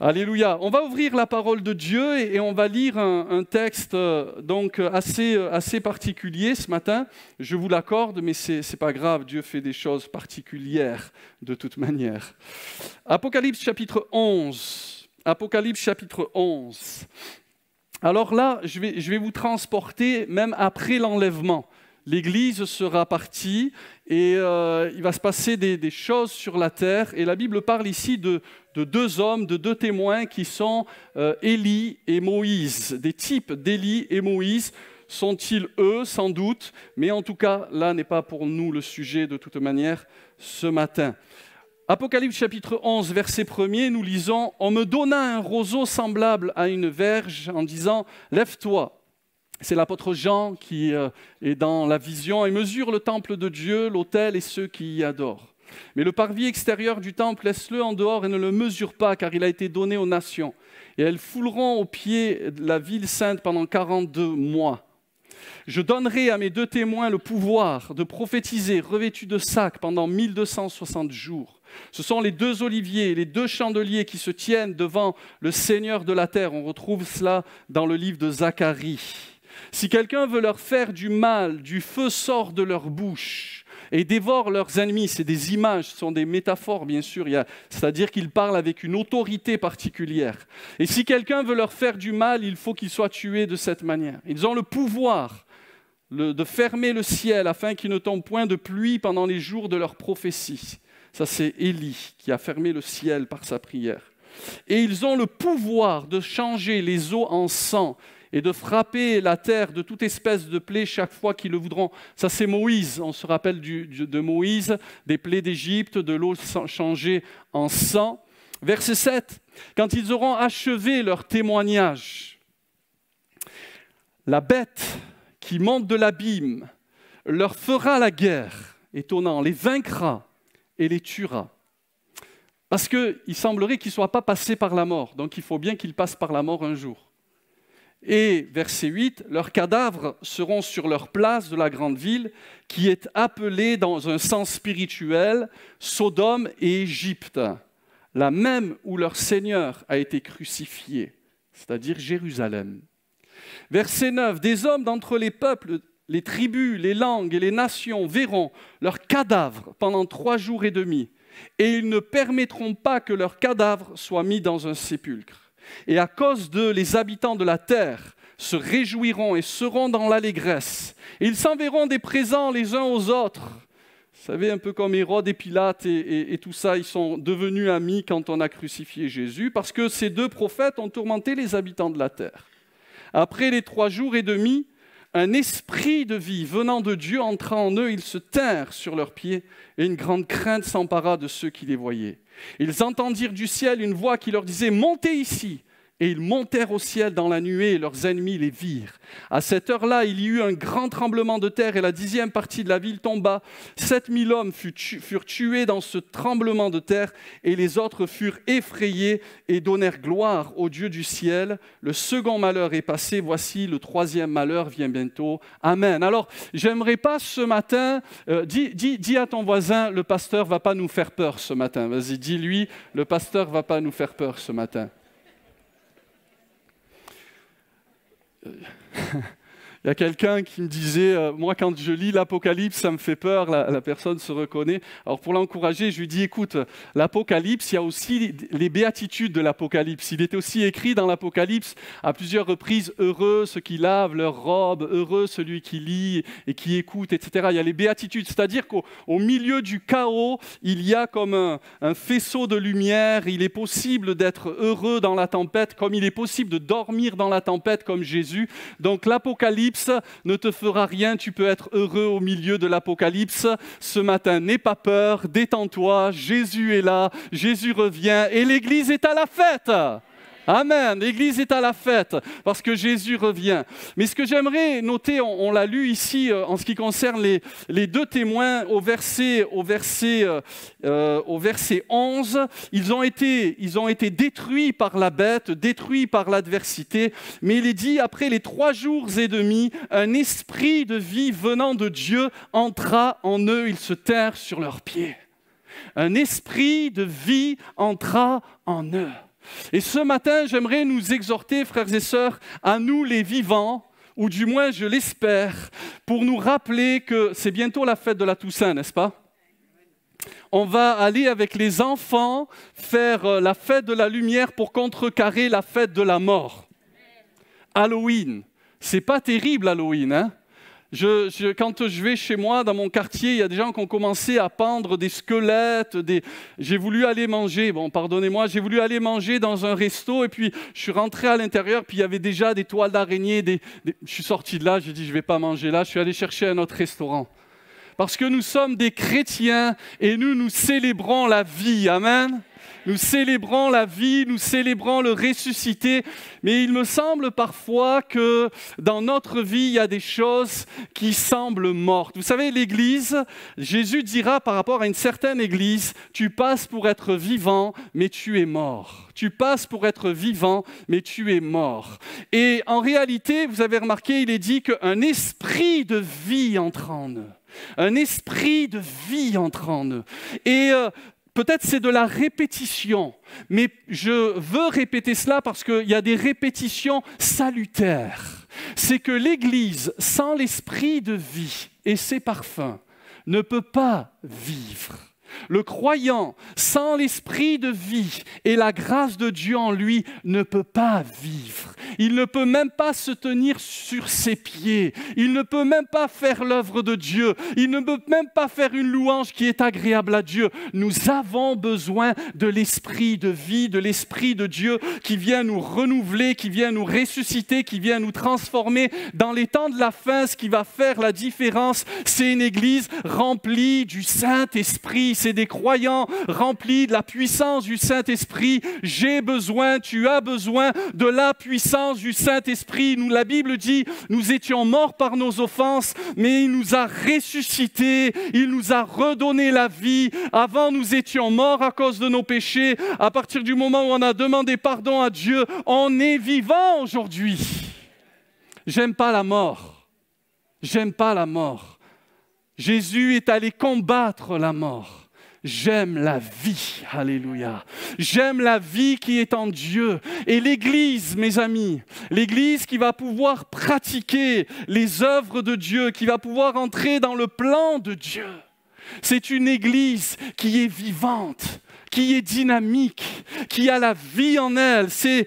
Alléluia. On va ouvrir la parole de Dieu et on va lire un texte donc assez particulier ce matin. Je vous l'accorde, mais c'est pas grave. Dieu fait des choses particulières de toute manière. Apocalypse chapitre 11. Apocalypse chapitre 11. Alors là, je vais vous transporter même après l'enlèvement. L'Église sera partie et il va se passer des choses sur la terre. Et la Bible parle ici de deux hommes, de deux témoins qui sont Élie et Moïse. Des types d'Élie et Moïse. Sont-ils eux, sans doute? Mais en tout cas, là n'est pas pour nous le sujet de toute manière ce matin. Apocalypse chapitre 11, verset 1er, nous lisons « On me donna un roseau semblable à une verge en disant « Lève-toi ». C'est l'apôtre Jean qui est dans la vision et mesure le temple de Dieu, l'autel et ceux qui y adorent. Mais le parvis extérieur du temple, laisse-le en dehors et ne le mesure pas, car il a été donné aux nations. Et elles fouleront aux pieds de la ville sainte pendant 42 mois. Je donnerai à mes deux témoins le pouvoir de prophétiser revêtus de sacs pendant 1260 jours. Ce sont les deux oliviers, les deux chandeliers qui se tiennent devant le Seigneur de la terre. On retrouve cela dans le livre de Zacharie. Si quelqu'un veut leur faire du mal, du feu sort de leur bouche et dévore leurs ennemis. C'est des images, ce sont des métaphores bien sûr, c'est-à-dire qu'ils parlent avec une autorité particulière. Et si quelqu'un veut leur faire du mal, il faut qu'il soit tué de cette manière. Ils ont le pouvoir de fermer le ciel afin qu'il ne tombe point de pluie pendant les jours de leur prophétie. Ça c'est Élie qui a fermé le ciel par sa prière. Et ils ont le pouvoir de changer les eaux en sang et de frapper la terre de toute espèce de plaie chaque fois qu'ils le voudront. Ça, c'est Moïse. On se rappelle de Moïse, des plaies d'Égypte, de l'eau changée en sang. Verset 7. Quand ils auront achevé leur témoignage, la bête qui monte de l'abîme leur fera la guerre, étonnant, les vaincra et les tuera. Parce qu'il semblerait qu'ils ne soient pas passés par la mort. Donc, il faut bien qu'ils passent par la mort un jour. Et, verset 8, leurs cadavres seront sur leur place de la grande ville, qui est appelée dans un sens spirituel Sodome et Égypte, la même où leur Seigneur a été crucifié, c'est-à-dire Jérusalem. Verset 9, des hommes d'entre les peuples, les tribus, les langues et les nations verront leurs cadavres pendant 3 jours et demi, et ils ne permettront pas que leurs cadavres soient mis dans un sépulcre. Et à cause d'eux, les habitants de la terre se réjouiront et seront dans l'allégresse. Et ils s'enverront des présents les uns aux autres. Vous savez, un peu comme Hérode et Pilate et tout ça, ils sont devenus amis quand on a crucifié Jésus, parce que ces deux prophètes ont tourmenté les habitants de la terre. Après les 3 jours et demi, un esprit de vie venant de Dieu entra en eux, ils se tinrent sur leurs pieds, et une grande crainte s'empara de ceux qui les voyaient. Ils entendirent du ciel une voix qui leur disait « Montez ici !» Et ils montèrent au ciel dans la nuée et leurs ennemis les virent. À cette heure-là, il y eut un grand tremblement de terre et la 10e partie de la ville tomba. 7000 hommes furent tués dans ce tremblement de terre et les autres furent effrayés et donnèrent gloire au Dieu du ciel. Le second malheur est passé, voici le 3e malheur vient bientôt. Amen. Alors, j'aimerais pas ce matin, dis à ton voisin, le pasteur va pas nous faire peur ce matin. Vas-y, dis-lui, le pasteur va pas nous faire peur ce matin. Il y a quelqu'un qui me disait, moi quand je lis l'Apocalypse, ça me fait peur, la personne se reconnaît. Alors pour l'encourager, je lui dis, écoute, l'Apocalypse, il y a aussi les béatitudes de l'Apocalypse. Il est aussi écrit dans l'Apocalypse à plusieurs reprises, heureux ceux qui lavent leurs robes, heureux celui qui lit et qui écoute, etc. Il y a les béatitudes, c'est-à-dire qu'au milieu du chaos, il y a comme un faisceau de lumière. Il est possible d'être heureux dans la tempête, comme il est possible de dormir dans la tempête comme Jésus. Donc l'Apocalypse ne te fera rien, tu peux être heureux au milieu de l'Apocalypse. Ce matin, n'aie pas peur, détends-toi, Jésus est là, Jésus revient et l'Église est à la fête. Amen, l'Église est à la fête parce que Jésus revient. Mais ce que j'aimerais noter, on l'a lu ici en ce qui concerne les deux témoins au verset 11, ils ont été détruits par la bête, détruits par l'adversité, mais il est dit après les 3 jours et demi, un esprit de vie venant de Dieu entra en eux, ils se tinrent sur leurs pieds. Un esprit de vie entra en eux. Et ce matin, j'aimerais nous exhorter, frères et sœurs, à nous les vivants, ou du moins je l'espère, pour nous rappeler que c'est bientôt la fête de la Toussaint, n'est-ce pas? On va aller avec les enfants faire la fête de la lumière pour contrecarrer la fête de la mort. Halloween, c'est pas terrible Halloween, hein? Quand je vais chez moi, dans mon quartier, il y a des gens qui ont commencé à pendre des squelettes. J'ai voulu aller manger, pardonnez-moi, j'ai voulu aller manger dans un resto et puis je suis rentré à l'intérieur, puis il y avait déjà des toiles d'araignée. Je suis sorti de là, j'ai dit je ne vais pas manger là, je suis allé chercher un autre restaurant. Parce que nous sommes des chrétiens et nous célébrons la vie, amen. Nous célébrons la vie, nous célébrons le ressuscité, mais il me semble parfois que dans notre vie, il y a des choses qui semblent mortes. Vous savez, l'Église, Jésus dira par rapport à une certaine Église, « Tu passes pour être vivant, mais tu es mort. Tu passes pour être vivant, mais tu es mort. » Et en réalité, vous avez remarqué, il est dit qu'un esprit de vie entre en eux. Un esprit de vie entre en eux. Et peut-être c'est de la répétition, mais je veux répéter cela parce qu'il y a des répétitions salutaires. C'est que l'Église, sans l'esprit de vie et ses parfums, ne peut pas vivre. Le croyant, sans l'esprit de vie et la grâce de Dieu en lui, ne peut pas vivre. Il ne peut même pas se tenir sur ses pieds. Il ne peut même pas faire l'œuvre de Dieu. Il ne peut même pas faire une louange qui est agréable à Dieu. Nous avons besoin de l'esprit de vie, de l'esprit de Dieu qui vient nous renouveler, qui vient nous ressusciter, qui vient nous transformer. Dans les temps de la fin, ce qui va faire la différence, c'est une église remplie du Saint-Esprit. C'est des croyants remplis de la puissance du Saint-Esprit. J'ai besoin, tu as besoin de la puissance du Saint-Esprit. La Bible dit, nous étions morts par nos offenses, mais il nous a ressuscités, il nous a redonné la vie. Avant, nous étions morts à cause de nos péchés. À partir du moment où on a demandé pardon à Dieu, on est vivant aujourd'hui. J'aime pas la mort. J'aime pas la mort. Jésus est allé combattre la mort. J'aime la vie, alléluia. J'aime la vie qui est en Dieu. Et l'Église, mes amis, l'Église qui va pouvoir pratiquer les œuvres de Dieu, qui va pouvoir entrer dans le plan de Dieu, c'est une Église qui est vivante, qui est dynamique, qui a la vie en elle. Ces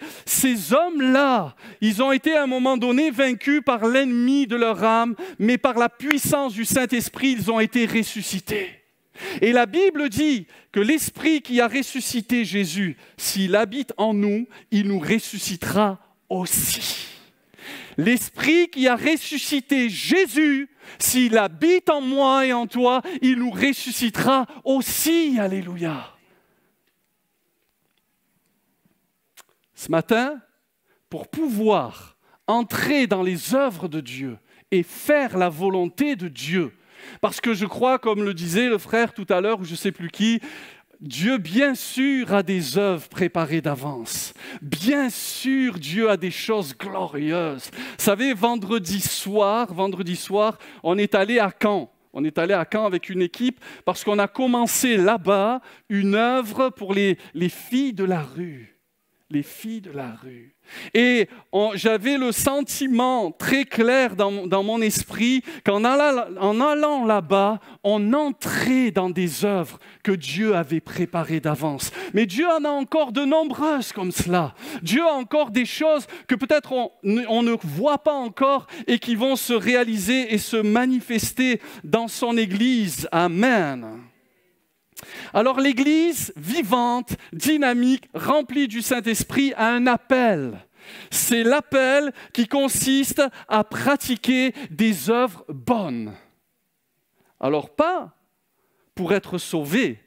hommes-là, ils ont été à un moment donné vaincus par l'ennemi de leur âme, mais par la puissance du Saint-Esprit, ils ont été ressuscités. Et la Bible dit que l'Esprit qui a ressuscité Jésus, s'il habite en nous, il nous ressuscitera aussi. L'Esprit qui a ressuscité Jésus, s'il habite en moi et en toi, il nous ressuscitera aussi. Alléluia. Ce matin, pour pouvoir entrer dans les œuvres de Dieu et faire la volonté de Dieu, parce que je crois, comme le disait le frère tout à l'heure, ou je ne sais plus qui, Dieu, bien sûr, a des œuvres préparées d'avance. Bien sûr, Dieu a des choses glorieuses. Vous savez, vendredi soir, on est allé à Caen. On est allé à Caen avec une équipe parce qu'on a commencé là-bas une œuvre pour les filles de la rue. Les filles de la rue. Et j'avais le sentiment très clair dans mon esprit qu'en allant là-bas, on entrait dans des œuvres que Dieu avait préparées d'avance. Mais Dieu en a encore de nombreuses comme cela. Dieu a encore des choses que peut-être on ne voit pas encore et qui vont se réaliser et se manifester dans son Église. Amen. Alors l'Église vivante, dynamique, remplie du Saint-Esprit a un appel. C'est l'appel qui consiste à pratiquer des œuvres bonnes. Alors pas pour être sauvé,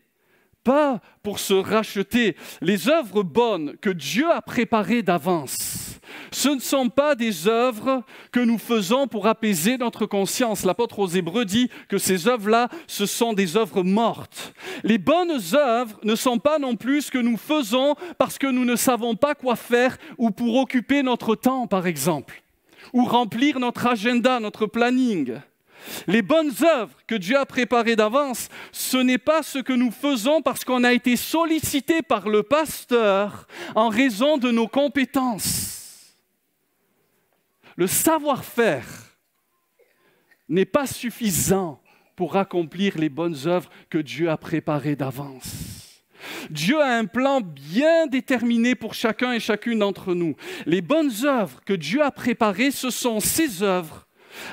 pas pour se racheter. Les œuvres bonnes que Dieu a préparées d'avance, ce ne sont pas des œuvres que nous faisons pour apaiser notre conscience. L'apôtre aux Hébreux dit que ces œuvres-là, ce sont des œuvres mortes. Les bonnes œuvres ne sont pas non plus ce que nous faisons parce que nous ne savons pas quoi faire ou pour occuper notre temps, par exemple, ou remplir notre agenda, notre planning. Les bonnes œuvres que Dieu a préparées d'avance, ce n'est pas ce que nous faisons parce qu'on a été sollicité par le pasteur en raison de nos compétences. Le savoir-faire n'est pas suffisant pour accomplir les bonnes œuvres que Dieu a préparées d'avance. Dieu a un plan bien déterminé pour chacun et chacune d'entre nous. Les bonnes œuvres que Dieu a préparées, ce sont ses œuvres,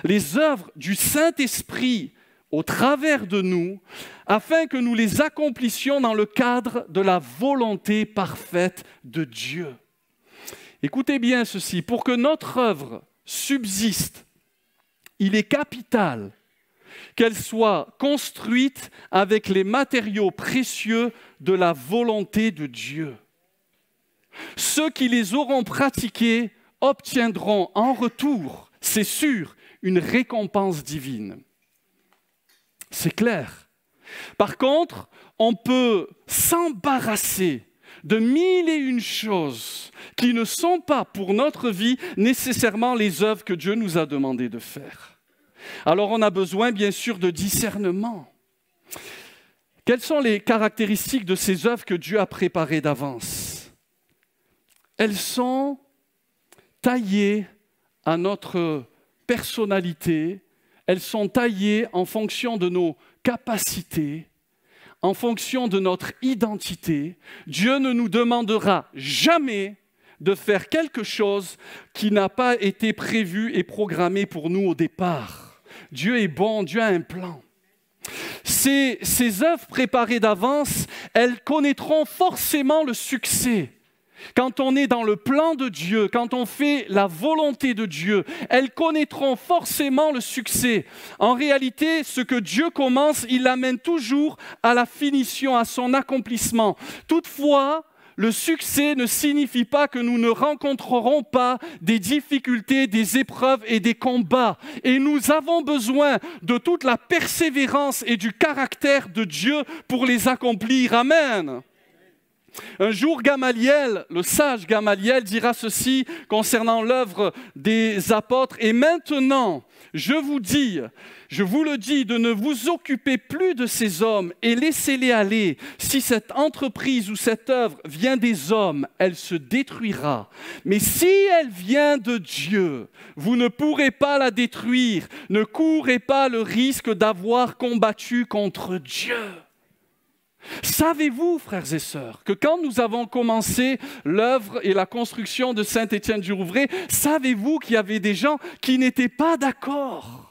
les œuvres du Saint-Esprit au travers de nous, afin que nous les accomplissions dans le cadre de la volonté parfaite de Dieu. Écoutez bien ceci, pour que notre œuvre subsiste, il est capital qu'elle soit construite avec les matériaux précieux de la volonté de Dieu. Ceux qui les auront pratiqués obtiendront en retour, c'est sûr, une récompense divine. C'est clair. Par contre, on peut s'embarrasser de mille et une choses qui ne sont pas pour notre vie nécessairement les œuvres que Dieu nous a demandé de faire. Alors on a besoin bien sûr de discernement. Quelles sont les caractéristiques de ces œuvres que Dieu a préparées d'avance? Elles sont taillées à notre personnalité, elles sont taillées en fonction de nos capacités, en fonction de notre identité. Dieu ne nous demandera jamais de faire quelque chose qui n'a pas été prévu et programmé pour nous au départ. Dieu est bon, Dieu a un plan. Ces œuvres préparées d'avance, elles connaîtront forcément le succès. Quand on est dans le plan de Dieu, quand on fait la volonté de Dieu, elles connaîtront forcément le succès. En réalité, ce que Dieu commence, il l'amène toujours à la finition, à son accomplissement. Toutefois, le succès ne signifie pas que nous ne rencontrerons pas des difficultés, des épreuves et des combats. Et nous avons besoin de toute la persévérance et du caractère de Dieu pour les accomplir. Amen. Un jour, Gamaliel, le sage Gamaliel, dira ceci concernant l'œuvre des apôtres. Et maintenant, je vous le dis, de ne vous occuper plus de ces hommes et laissez-les aller. Si cette entreprise ou cette œuvre vient des hommes, elle se détruira. Mais si elle vient de Dieu, vous ne pourrez pas la détruire. Ne courez pas le risque d'avoir combattu contre Dieu. Savez-vous, frères et sœurs, que quand nous avons commencé l'œuvre et la construction de Saint-Étienne-du-Rouvray, savez-vous qu'il y avait des gens qui n'étaient pas d'accord?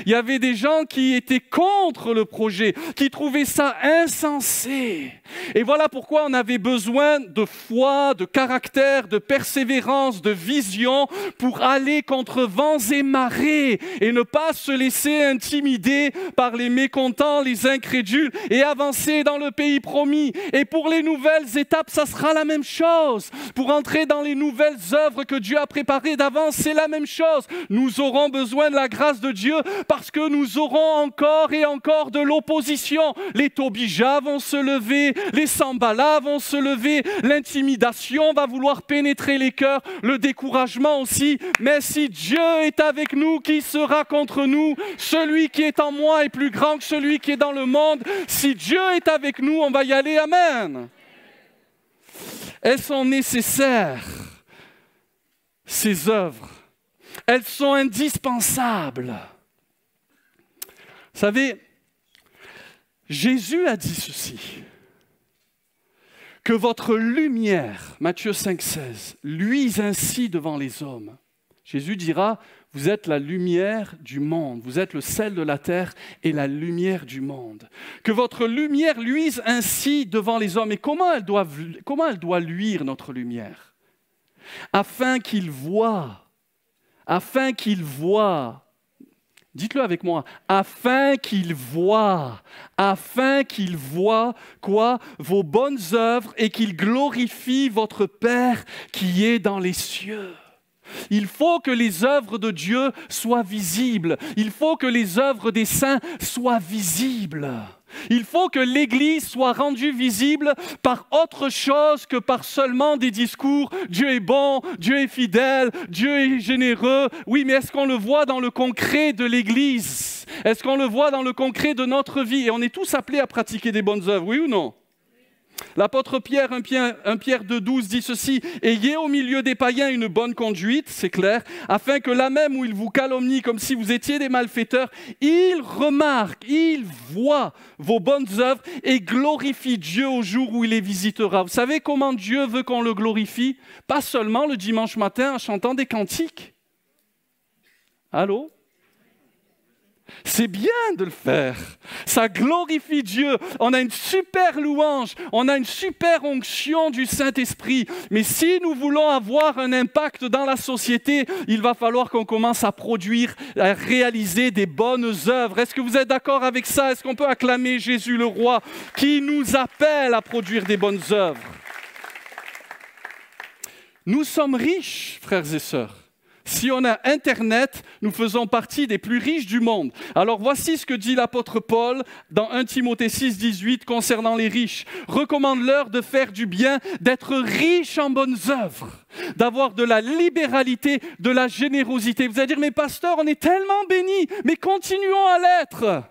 Il y avait des gens qui étaient contre le projet, qui trouvaient ça insensé. Et voilà pourquoi on avait besoin de foi, de caractère, de persévérance, de vision pour aller contre vents et marées et ne pas se laisser intimider par les mécontents, les incrédules et avancer dans le pays promis. Et pour les nouvelles étapes, ça sera la même chose. Pour entrer dans les nouvelles œuvres que Dieu a préparées d'avance, c'est la même chose. Nous aurons besoin de la grâce de Dieu parce que nous aurons encore et encore de l'opposition. Les Tobijas vont se lever, les Sambalas vont se lever, l'intimidation va vouloir pénétrer les cœurs, le découragement aussi. Mais si Dieu est avec nous, qui sera contre nous? Celui qui est en moi est plus grand que celui qui est dans le monde. Si Dieu est avec nous, on va y aller. Amen. Elles sont nécessaires, ces œuvres. Elles sont indispensables. Vous savez, Jésus a dit ceci, que votre lumière, Matthieu 5,16, luise ainsi devant les hommes. Jésus dira, vous êtes la lumière du monde, vous êtes le sel de la terre et la lumière du monde. Que votre lumière luise ainsi devant les hommes. Et comment elle doit luire, notre lumière? Afin qu'ils voient, dites-le avec moi, afin qu'ils voient quoi? Vos bonnes œuvres et qu'ils glorifient votre Père qui est dans les cieux. Il faut que les œuvres de Dieu soient visibles. Il faut que les œuvres des saints soient visibles. Il faut que l'Église soit rendue visible par autre chose que par seulement des discours. Dieu est bon, Dieu est fidèle, Dieu est généreux. Oui, mais est-ce qu'on le voit dans le concret de l'Église? Est-ce qu'on le voit dans le concret de notre vie? Et on est tous appelés à pratiquer des bonnes œuvres, oui ou non? L'apôtre Pierre, 1 Pierre 2,12 dit ceci: « Ayez au milieu des païens une bonne conduite, c'est clair, afin que là même où ils vous calomnient comme si vous étiez des malfaiteurs, ils remarquent, ils voient vos bonnes œuvres et glorifient Dieu au jour où il les visitera. » Vous savez comment Dieu veut qu'on le glorifie? Pas seulement le dimanche matin en chantant des cantiques. Allô? C'est bien de le faire. Ça glorifie Dieu. On a une super louange, on a une super onction du Saint-Esprit. Mais si nous voulons avoir un impact dans la société, il va falloir qu'on commence à produire, à réaliser des bonnes œuvres. Est-ce que vous êtes d'accord avec ça? Est-ce qu'on peut acclamer Jésus le Roi qui nous appelle à produire des bonnes œuvres? Nous sommes riches, frères et sœurs. Si on a Internet, nous faisons partie des plus riches du monde. Alors voici ce que dit l'apôtre Paul dans 1 Timothée 6, 18 concernant les riches. « Recommande-leur de faire du bien, d'être riches en bonnes œuvres, d'avoir de la libéralité, de la générosité. » Vous allez dire, mais pasteur, on est tellement bénis, mais continuons à l'être.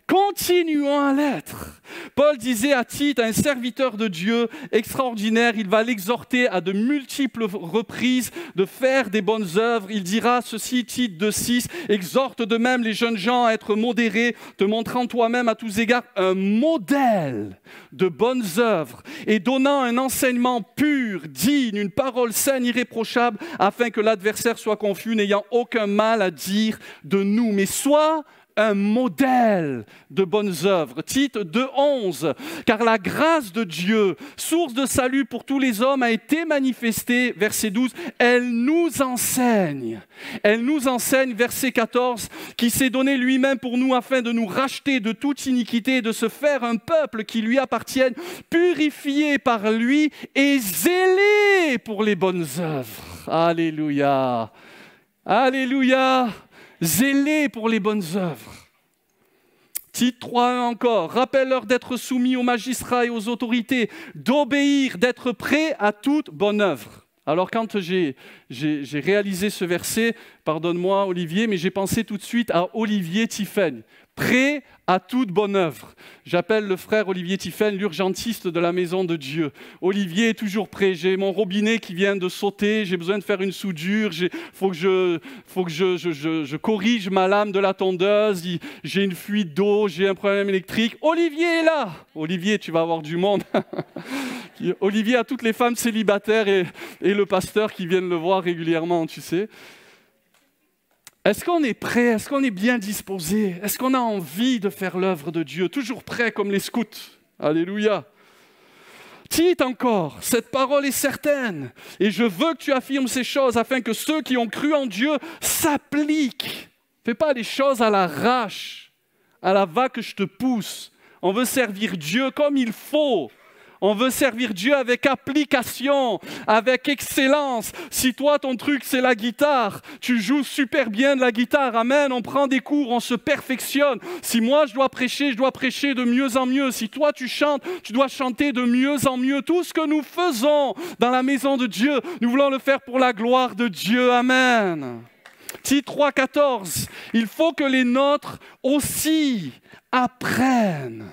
Continuons à l'être. Paul disait à Tite, un serviteur de Dieu extraordinaire, il va l'exhorter à de multiples reprises de faire des bonnes œuvres. Il dira ceci, Tite 2,6, « Exhorte de même les jeunes gens à être modérés, te montrant toi-même à tous égards un modèle de bonnes œuvres et donnant un enseignement pur, digne, une parole saine, irréprochable, afin que l'adversaire soit confus, n'ayant aucun mal à dire de nous. Mais sois un modèle de bonnes œuvres. » Tite 2,11, « Car la grâce de Dieu, source de salut pour tous les hommes, a été manifestée. » Verset 12, « Elle nous enseigne. » Elle nous enseigne, verset 14, « Qui s'est donné lui-même pour nous afin de nous racheter de toute iniquité et de se faire un peuple qui lui appartienne, purifié par lui et zélé pour les bonnes œuvres. » Alléluia. Alléluia. Zélés pour les bonnes œuvres. Tite 3.1 encore, « Rappelle-leur d'être soumis aux magistrats et aux autorités, d'obéir, d'être prêts à toute bonne œuvre. » Alors quand j'ai réalisé ce verset, pardonne-moi Olivier, mais j'ai pensé tout de suite à Olivier Tiffen, prêt à toute bonne œuvre. J'appelle le frère Olivier Tiffen l'urgentiste de la maison de Dieu. Olivier est toujours prêt. J'ai mon robinet qui vient de sauter, j'ai besoin de faire une soudure, faut que je corrige ma lame de la tondeuse, j'ai une fuite d'eau, j'ai un problème électrique. Olivier est là. Olivier, tu vas avoir du monde. Olivier a toutes les femmes célibataires et le pasteur qui viennent le voir régulièrement, tu sais. Est-ce qu'on est prêt? Est-ce qu'on est bien disposé? Est-ce qu'on a envie de faire l'œuvre de Dieu? Toujours prêt comme les scouts. Alléluia. Tite encore, cette parole est certaine. Et je veux que tu affirmes ces choses afin que ceux qui ont cru en Dieu s'appliquent. Fais pas les choses à l'arrache, à la va que je te pousse. On veut servir Dieu comme il faut. On veut servir Dieu avec application, avec excellence. Si toi, ton truc, c'est la guitare, tu joues super bien de la guitare, amen, on prend des cours, on se perfectionne. Si moi, je dois prêcher de mieux en mieux. Si toi, tu chantes, tu dois chanter de mieux en mieux. Tout ce que nous faisons dans la maison de Dieu, nous voulons le faire pour la gloire de Dieu, amen. Tite 3,14, il faut que les nôtres aussi apprennent.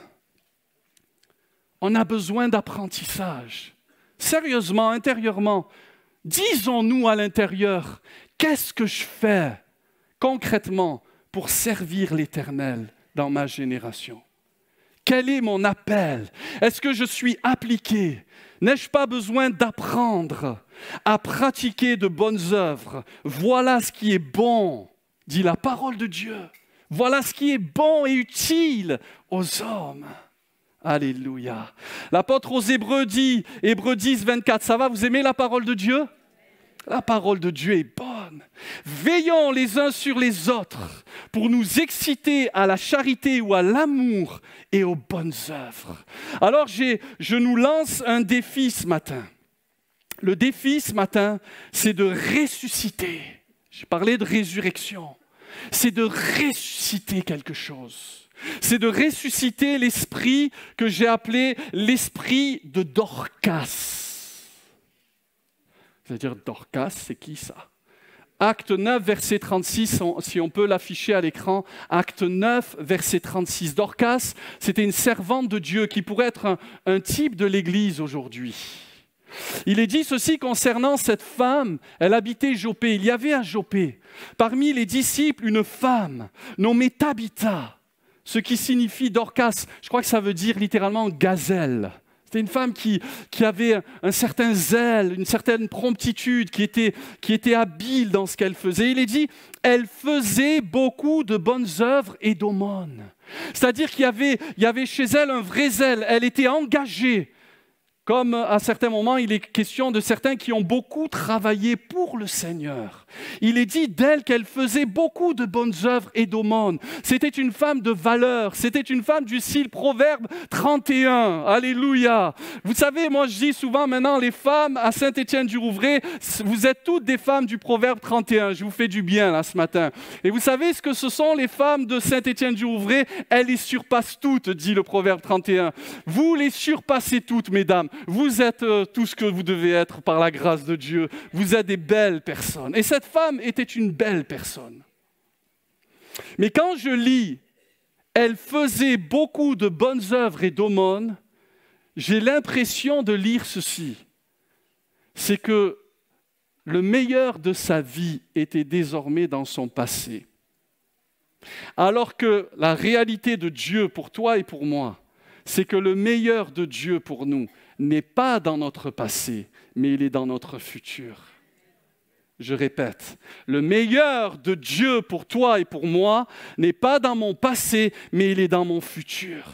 On a besoin d'apprentissage. Sérieusement, intérieurement, disons-nous à l'intérieur, qu'est-ce que je fais concrètement pour servir l'Éternel dans ma génération? Quel est mon appel? Est-ce que je suis appliqué? N'ai-je pas besoin d'apprendre à pratiquer de bonnes œuvres? Voilà ce qui est bon, dit la parole de Dieu. Voilà ce qui est bon et utile aux hommes. Alléluia. L'apôtre aux Hébreux dit, Hébreux 10, 24, ça va, vous aimez la parole de Dieu? La parole de Dieu est bonne. Veillons les uns sur les autres pour nous exciter à la charité ou à l'amour et aux bonnes œuvres. Alors je nous lance un défi ce matin. Le défi ce matin, c'est de ressusciter. J'ai parlé de résurrection. C'est de ressusciter quelque chose. C'est de ressusciter l'esprit que j'ai appelé l'esprit de Dorcas. C'est-à-dire, Dorcas, c'est qui ça? Acte 9, verset 36, si on peut l'afficher à l'écran. Acte 9, verset 36. Dorcas, c'était une servante de Dieu qui pourrait être un type de l'Église aujourd'hui. Il est dit ceci concernant cette femme, elle habitait Jopé. Il y avait à Jopé, parmi les disciples, une femme nommée Tabitha, ce qui signifie Dorcas. Je crois que ça veut dire littéralement gazelle. C'était une femme qui avait un certain zèle, une certaine promptitude, qui était habile dans ce qu'elle faisait. Il est dit, elle faisait beaucoup de bonnes œuvres et d'aumônes. C'est-à-dire qu'il y avait chez elle un vrai zèle, elle était engagée. Comme à certains moments, il est question de certains qui ont beaucoup travaillé pour le Seigneur. Il est dit d'elle qu'elle faisait beaucoup de bonnes œuvres et d'aumônes. C'était une femme de valeur, c'était une femme du style Proverbe 31. Alléluia. Vous savez, moi je dis souvent maintenant, les femmes à Saint-Étienne-du-Rouvray, vous êtes toutes des femmes du Proverbe 31. Je vous fais du bien là ce matin. Et vous savez ce que ce sont les femmes de Saint-Étienne-du-Rouvray? Elles les surpassent toutes, dit le Proverbe 31. Vous les surpassez toutes, mesdames. Vous êtes tout ce que vous devez être par la grâce de Dieu. Vous êtes des belles personnes. Et cette femme était une belle personne. Mais quand je lis, elle faisait beaucoup de bonnes œuvres et d'aumônes, j'ai l'impression de lire ceci. C'est que le meilleur de sa vie était désormais dans son passé. Alors que la réalité de Dieu pour toi et pour moi, c'est que le meilleur de Dieu pour nous n'est pas dans notre passé, mais il est dans notre futur. Je répète, le meilleur de Dieu pour toi et pour moi n'est pas dans mon passé, mais il est dans mon futur.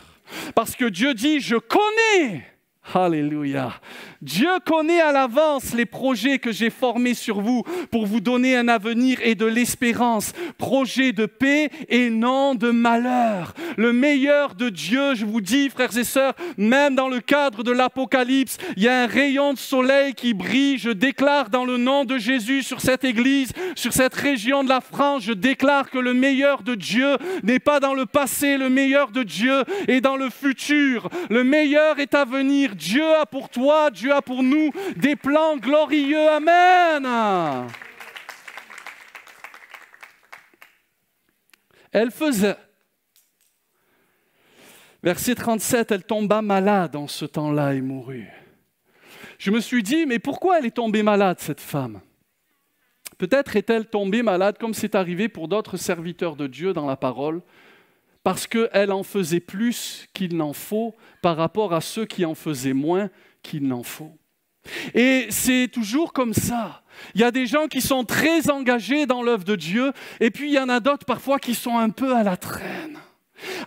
Parce que Dieu dit, je connais. Alléluia. Dieu connaît à l'avance les projets que j'ai formés sur vous pour vous donner un avenir et de l'espérance. Projets de paix et non de malheur. Le meilleur de Dieu, je vous dis, frères et sœurs, même dans le cadre de l'Apocalypse, il y a un rayon de soleil qui brille. Je déclare dans le nom de Jésus sur cette église, sur cette région de la France, je déclare que le meilleur de Dieu n'est pas dans le passé, le meilleur de Dieu est dans le futur. Le meilleur est à venir. Dieu a pour toi, Dieu a pour nous des plans glorieux. Amen. Elle faisait. Verset 37, elle tomba malade en ce temps-là et mourut. Je me suis dit, mais pourquoi elle est tombée malade, cette femme? Peut-être est-elle tombée malade, comme c'est arrivé pour d'autres serviteurs de Dieu dans la parole, parce qu'elle en faisait plus qu'il n'en faut par rapport à ceux qui en faisaient moins qu'il n'en faut. Et c'est toujours comme ça. Il y a des gens qui sont très engagés dans l'œuvre de Dieu, et puis il y en a d'autres parfois qui sont un peu à la traîne.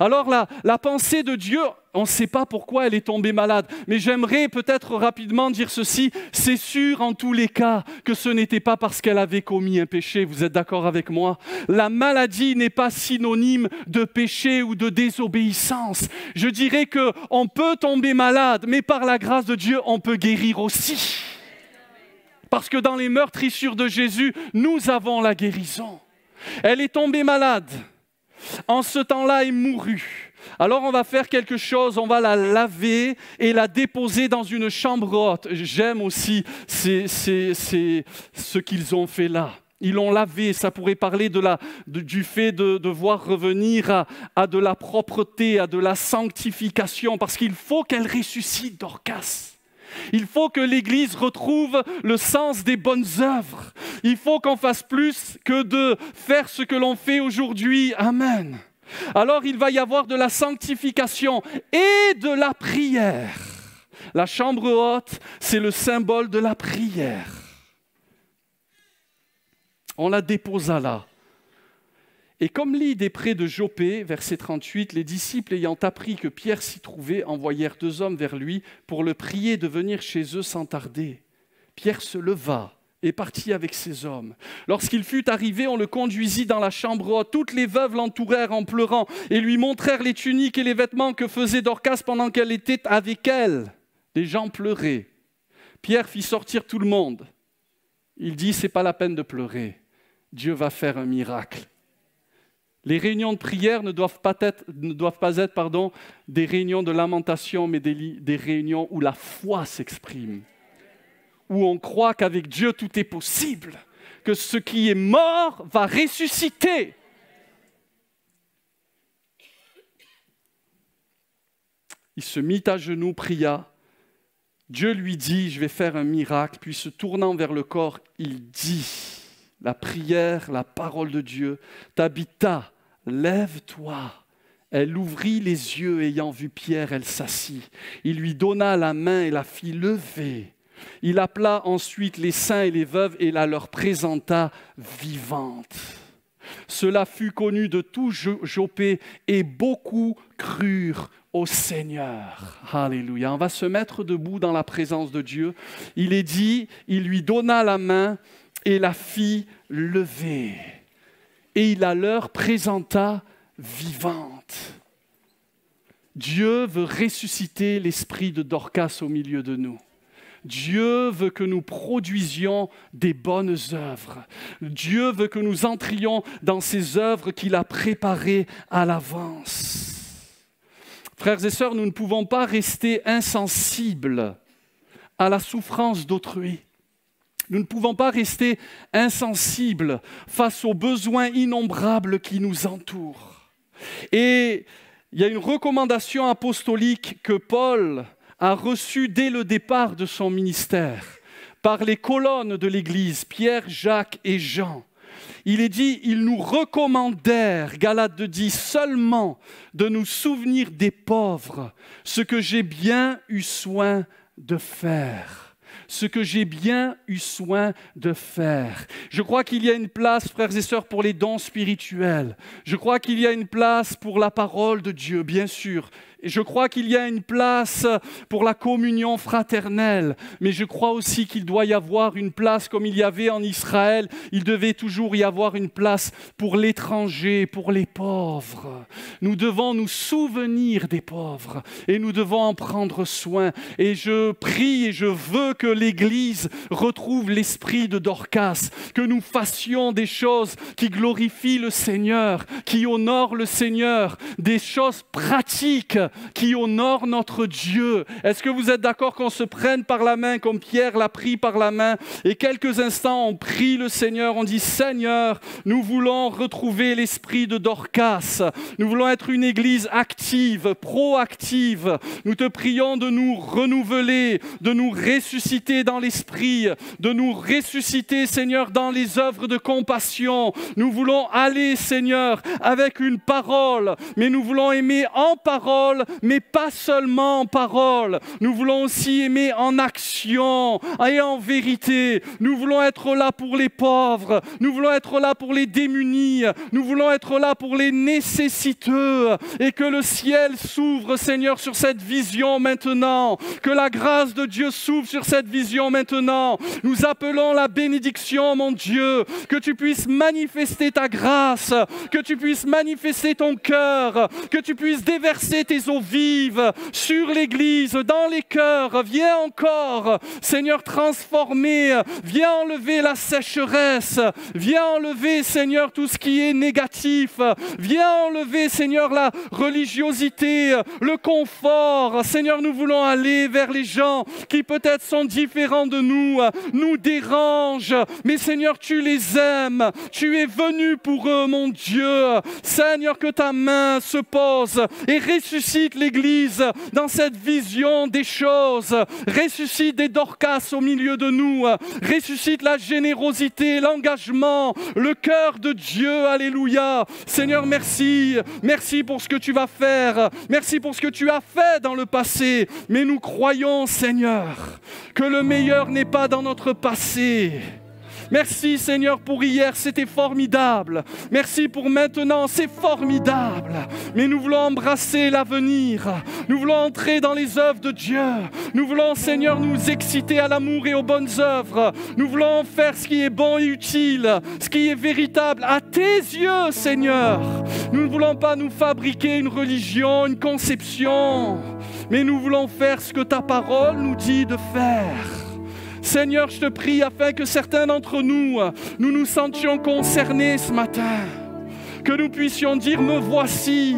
Alors la pensée de Dieu, on ne sait pas pourquoi elle est tombée malade, mais j'aimerais peut-être rapidement dire ceci, c'est sûr en tous les cas que ce n'était pas parce qu'elle avait commis un péché, vous êtes d'accord avec moi? La maladie n'est pas synonyme de péché ou de désobéissance. Je dirais qu'on peut tomber malade, mais par la grâce de Dieu, on peut guérir aussi. Parce que dans les meurtrissures de Jésus, nous avons la guérison. Elle est tombée malade. En ce temps-là, elle mourut. Alors on va faire quelque chose, on va la laver et la déposer dans une chambre haute. J'aime aussi ce qu'ils ont fait là. Ils l'ont lavée, ça pourrait parler du fait de devoir revenir à de la propreté, à de la sanctification, parce qu'il faut qu'elle ressuscite, Dorcas. Il faut que l'Église retrouve le sens des bonnes œuvres. Il faut qu'on fasse plus que de faire ce que l'on fait aujourd'hui. Amen. Alors il va y avoir de la sanctification et de la prière. La chambre haute, c'est le symbole de la prière. On la déposa là. Et comme l'île est près de Jopé, verset 38, les disciples ayant appris que Pierre s'y trouvait, envoyèrent 2 hommes vers lui pour le prier de venir chez eux sans tarder. Pierre se leva et partit avec ces hommes. Lorsqu'il fut arrivé, on le conduisit dans la chambre haute. Toutes les veuves l'entourèrent en pleurant et lui montrèrent les tuniques et les vêtements que faisait Dorcas pendant qu'elle était avec elles. Les gens pleuraient. Pierre fit sortir tout le monde. Il dit, c'est pas la peine de pleurer. Dieu va faire un miracle. Les réunions de prière ne doivent pas être des réunions de lamentation, mais des réunions où la foi s'exprime, où on croit qu'avec Dieu tout est possible, que ce qui est mort va ressusciter. Il se mit à genoux, pria. Dieu lui dit, je vais faire un miracle. Puis se tournant vers le corps, il dit, la prière, la parole de Dieu, Tabitha, lève-toi. Elle ouvrit les yeux, ayant vu Pierre, elle s'assit. Il lui donna la main et la fit lever. Il appela ensuite les saints et les veuves et la leur présenta vivante. Cela fut connu de tout Joppé et beaucoup crurent au Seigneur. Alléluia. On va se mettre debout dans la présence de Dieu. Il est dit, il lui donna la main et la fit lever. Et il la leur présenta vivante. Dieu veut ressusciter l'esprit de Dorcas au milieu de nous. Dieu veut que nous produisions des bonnes œuvres. Dieu veut que nous entrions dans ces œuvres qu'il a préparées à l'avance. Frères et sœurs, nous ne pouvons pas rester insensibles à la souffrance d'autrui. Nous ne pouvons pas rester insensibles face aux besoins innombrables qui nous entourent. Et il y a une recommandation apostolique que Paul a reçue dès le départ de son ministère par les colonnes de l'Église, Pierre, Jacques et Jean. Il est dit, ils nous recommandèrent, Galates 2:10, seulement de nous souvenir des pauvres, ce que j'ai bien eu soin de faire. Ce que j'ai bien eu soin de faire. Je crois qu'il y a une place, frères et sœurs, pour les dons spirituels. Je crois qu'il y a une place pour la parole de Dieu, bien sûr. Et je crois qu'il y a une place pour la communion fraternelle, mais je crois aussi qu'il doit y avoir une place comme il y avait en Israël. Il devait toujours y avoir une place pour l'étranger, pour les pauvres. Nous devons nous souvenir des pauvres et nous devons en prendre soin. Et je prie et je veux que l'Église retrouve l'esprit de Dorcas, que nous fassions des choses qui glorifient le Seigneur, qui honorent le Seigneur, des choses pratiques qui honore notre Dieu. Est-ce que vous êtes d'accord qu'on se prenne par la main comme Pierre l'a pris par la main et quelques instants on prie le Seigneur, on dit Seigneur, nous voulons retrouver l'esprit de Dorcas, nous voulons être une église active, proactive, nous te prions de nous renouveler, de nous ressusciter dans l'esprit, de nous ressusciter Seigneur dans les œuvres de compassion. Nous voulons aller Seigneur avec une parole, mais nous voulons aimer en parole, mais pas seulement en parole. Nous voulons aussi aimer en action et en vérité. Nous voulons être là pour les pauvres. Nous voulons être là pour les démunis. Nous voulons être là pour les nécessiteux. Et que le ciel s'ouvre, Seigneur, sur cette vision maintenant. Que la grâce de Dieu s'ouvre sur cette vision maintenant. Nous appelons la bénédiction, mon Dieu. Que tu puisses manifester ta grâce. Que tu puisses manifester ton cœur. Que tu puisses déverser tes eaux vives sur l'Église, dans les cœurs. Viens encore, Seigneur, transformer. Viens enlever la sécheresse. Viens enlever, Seigneur, tout ce qui est négatif. Viens enlever, Seigneur, la religiosité, le confort. Seigneur, nous voulons aller vers les gens qui peut-être sont différents de nous dérangent. Mais Seigneur, tu les aimes. Tu es venu pour eux, mon Dieu. Seigneur, que ta main se pose et ressuscite l'Église dans cette vision des choses. Ressuscite des Dorcas au milieu de nous. Ressuscite la générosité, l'engagement, le cœur de Dieu. Alléluia. Seigneur, merci. Merci pour ce que tu vas faire. Merci pour ce que tu as fait dans le passé. Mais nous croyons, Seigneur, que le meilleur n'est pas dans notre passé. Merci Seigneur pour hier, c'était formidable. Merci pour maintenant, c'est formidable. Mais nous voulons embrasser l'avenir. Nous voulons entrer dans les œuvres de Dieu. Nous voulons Seigneur nous exciter à l'amour et aux bonnes œuvres. Nous voulons faire ce qui est bon et utile, ce qui est véritable à tes yeux Seigneur. Nous ne voulons pas nous fabriquer une religion, une conception, mais nous voulons faire ce que ta parole nous dit de faire. Seigneur, je te prie afin que certains d'entre nous, nous sentions concernés ce matin. Que nous puissions dire, me voici,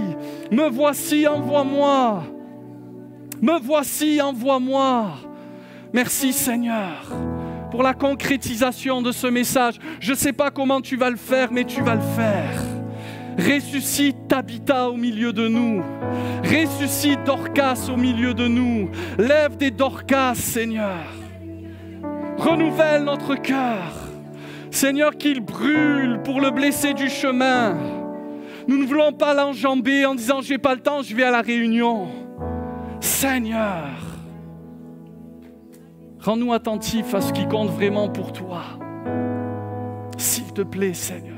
envoie-moi. Me voici, envoie-moi. Merci Seigneur pour la concrétisation de ce message. Je ne sais pas comment tu vas le faire, mais tu vas le faire. Ressuscite Tabitha au milieu de nous. Ressuscite Dorcas au milieu de nous. Lève des Dorcas, Seigneur. Renouvelle notre cœur. Seigneur, qu'il brûle pour le blessé du chemin. Nous ne voulons pas l'enjamber en disant « j'ai pas le temps, je vais à la réunion ». Seigneur, rends-nous attentifs à ce qui compte vraiment pour toi. S'il te plaît, Seigneur.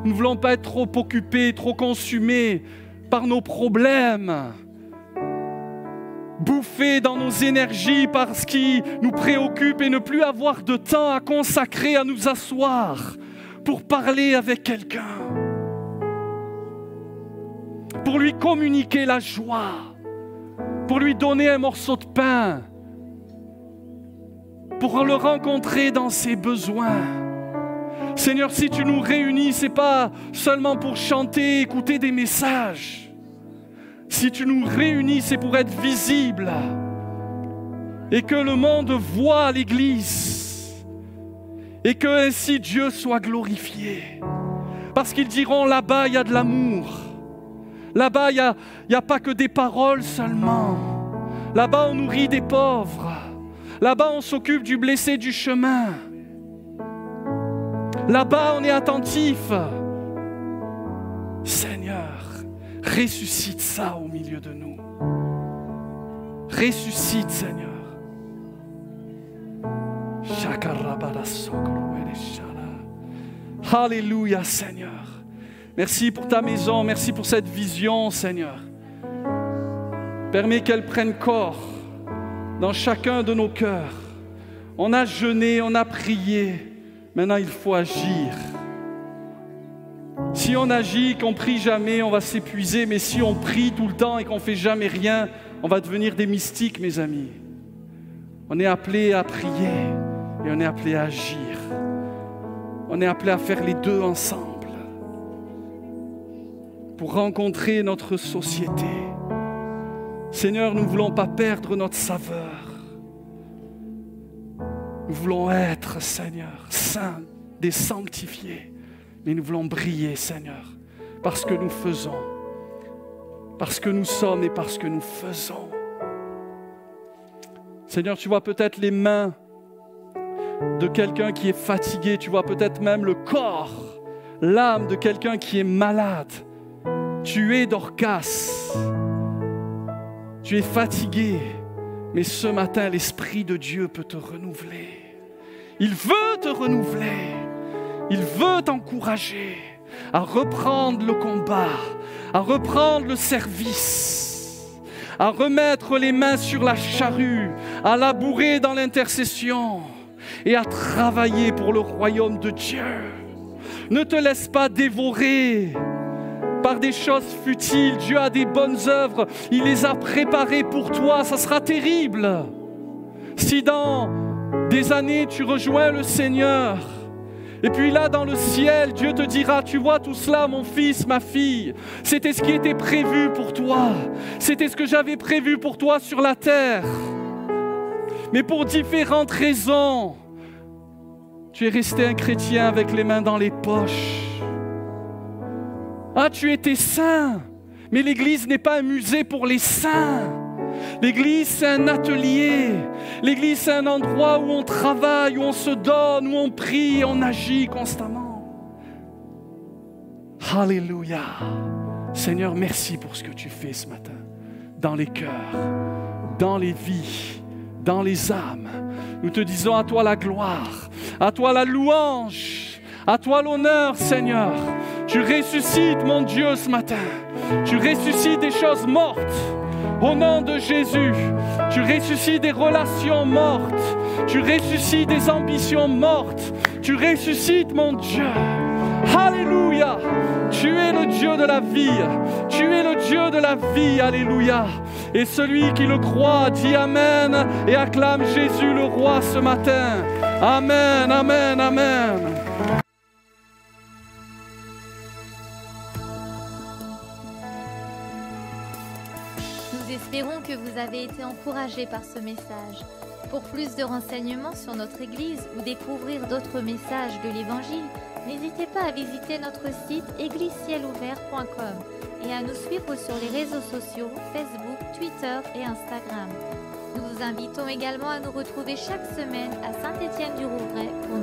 Nous ne voulons pas être trop occupés, trop consumés par nos problèmes, bouffés dans nos énergies par ce qui nous préoccupe et ne plus avoir de temps à consacrer à nous asseoir pour parler avec quelqu'un, pour lui communiquer la joie, pour lui donner un morceau de pain, pour le rencontrer dans ses besoins. Seigneur, si tu nous réunis, ce n'est pas seulement pour chanter, écouter des messages. Si tu nous réunis, c'est pour être visible et que le monde voie l'Église et que ainsi Dieu soit glorifié. Parce qu'ils diront, là-bas, il y a de l'amour. Là-bas, il n'y a pas que des paroles seulement. Là-bas, on nourrit des pauvres. Là-bas, on s'occupe du blessé du chemin. Là-bas, on est attentif. Seigneur, ressuscite ça au milieu de nous. Ressuscite, Seigneur. Alléluia, Seigneur. Merci pour ta maison, merci pour cette vision, Seigneur. Permets qu'elle prenne corps dans chacun de nos cœurs. On a jeûné, on a prié. Maintenant, il faut agir. Si on agit, qu'on prie jamais, on va s'épuiser. Mais si on prie tout le temps et qu'on ne fait jamais rien, on va devenir des mystiques, mes amis. On est appelé à prier et on est appelé à agir. On est appelé à faire les deux ensemble pour rencontrer notre société. Seigneur, nous ne voulons pas perdre notre saveur. Nous voulons être, Seigneur, saints, des sanctifiés. Mais nous voulons briller, Seigneur, parce que nous faisons, parce que nous sommes et parce que nous faisons. Seigneur, tu vois peut-être les mains de quelqu'un qui est fatigué. Tu vois peut-être même le corps, l'âme de quelqu'un qui est malade. Tu es Dorcas. Tu es fatigué. Mais ce matin, l'Esprit de Dieu peut te renouveler. Il veut te renouveler. Il veut t'encourager à reprendre le combat, à reprendre le service, à remettre les mains sur la charrue, à labourer dans l'intercession et à travailler pour le royaume de Dieu. Ne te laisse pas dévorer par des choses futiles. Dieu a des bonnes œuvres, il les a préparées pour toi. Ça sera terrible si dans des années tu rejoins le Seigneur et puis là dans le ciel Dieu te dira: tu vois tout cela mon fils, ma fille, c'était ce qui était prévu pour toi, c'était ce que j'avais prévu pour toi sur la terre, mais pour différentes raisons tu es resté un chrétien avec les mains dans les poches. Ah, tu étais saint, mais l'Église n'est pas un musée pour les saints. L'Église, c'est un atelier. L'Église, c'est un endroit où on travaille, où on se donne, où on prie, on agit constamment. Alléluia. Seigneur, merci pour ce que tu fais ce matin. Dans les cœurs, dans les vies, dans les âmes. Nous te disons à toi la gloire, à toi la louange, à toi l'honneur, Seigneur. Tu ressuscites, mon Dieu, ce matin. Tu ressuscites des choses mortes. Au nom de Jésus, tu ressuscites des relations mortes. Tu ressuscites des ambitions mortes. Tu ressuscites, mon Dieu. Alléluia. Tu es le Dieu de la vie. Tu es le Dieu de la vie. Alléluia. Et celui qui le croit dit Amen et acclame Jésus le roi ce matin. Amen, amen, amen. Nous espérons que vous avez été encouragés par ce message. Pour plus de renseignements sur notre Église ou découvrir d'autres messages de l'Évangile, n'hésitez pas à visiter notre site église-ciel-ouvert.com et à nous suivre sur les réseaux sociaux Facebook, Twitter et Instagram. Nous vous invitons également à nous retrouver chaque semaine à Saint-Étienne-du-Rouvray pour